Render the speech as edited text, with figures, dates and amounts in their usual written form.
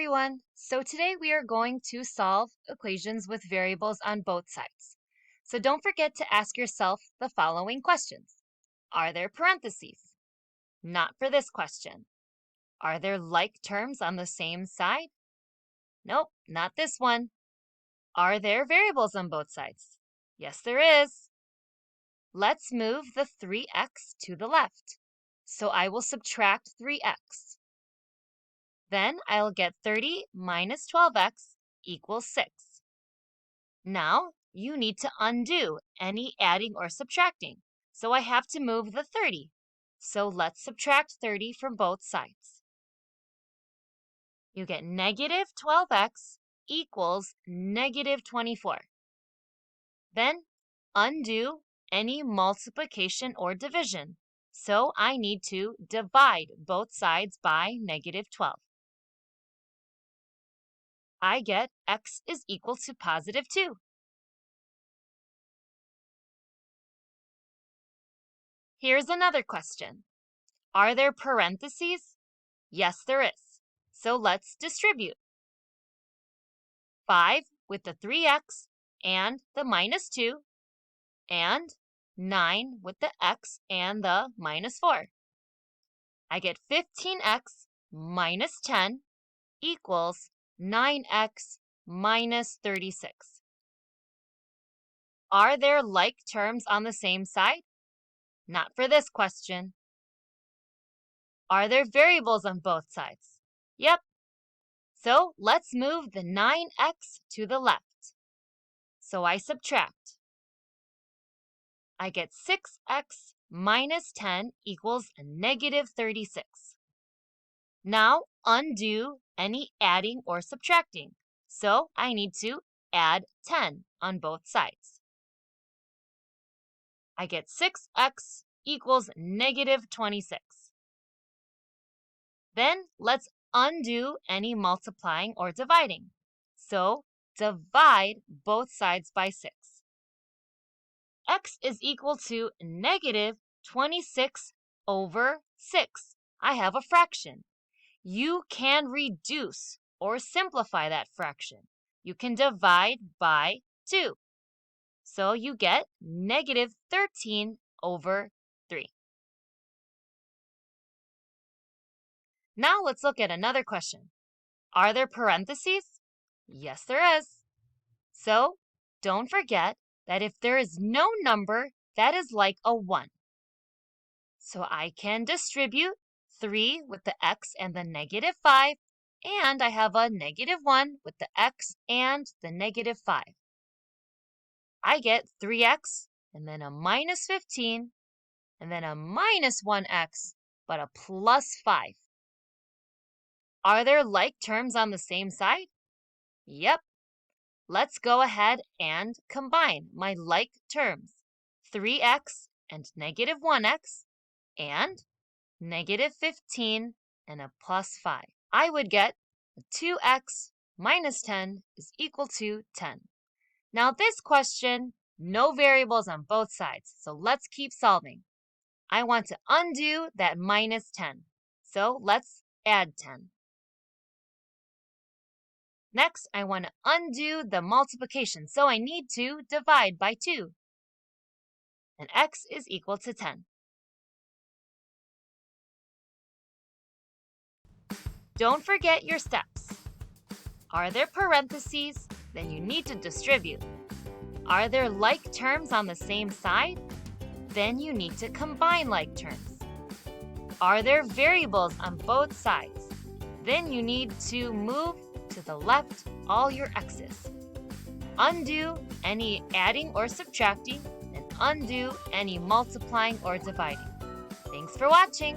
everyone! So today we are going to solve equations with variables on both sides. So don't forget to ask yourself the following questions. Are there parentheses? Not for this question. Are there like terms on the same side? Nope, not this one. Are there variables on both sides? Yes, there is. Let's move the 3x to the left. So I will subtract 3x. Then I'll get 30 minus 12x equals 6. Now you need to undo any adding or subtracting. So I have to move the 30. So let's subtract 30 from both sides. You get negative 12x equals negative 24. Then undo any multiplication or division. So I need to divide both sides by negative 12. I get x is equal to positive 2. Here's another question. Are there parentheses? Yes, there is. So let's distribute. 5 with the 3x and the minus 2, and 9 with the x and the minus 4. I get 15x minus 10 equals 9x minus 36. Are there like terms on the same side? Not for this question. Are there variables on both sides? Yep. So let's move the 9x to the left. So I subtract. I get 6x minus 10 equals negative 36. Now undo any adding or subtracting. So I need to add 10 on both sides. I get 6x equals negative 26. Then let's undo any multiplying or dividing. So divide both sides by 6. X is equal to negative 26 over 6. I have a fraction. You can reduce or simplify that fraction. You can divide by 2. So you get negative 13 over 3. Now let's look at another question. Are there parentheses? Yes, there is. So don't forget that if there is no number, that is like a 1. So I can distribute 3 with the x and the negative 5, and I have a negative 1 with the x and the negative 5. I get 3x, and then a minus 15, and then a minus 1x, but a plus 5. Are there like terms on the same side? Yep. Let's go ahead and combine my like terms. 3x and negative 1x, and negative 15 and a plus 5. I would get 2x minus 10 is equal to 10. Now this question, no variables on both sides, so let's keep solving. I want to undo that minus 10, so let's add 10. Next, I want to undo the multiplication, so I need to divide by 2. And x is equal to 10. Don't forget your steps. Are there parentheses? Then you need to distribute. Are there like terms on the same side? Then you need to combine like terms. Are there variables on both sides? Then you need to move to the left all your x's. Undo any adding or subtracting, and undo any multiplying or dividing. Thanks for watching!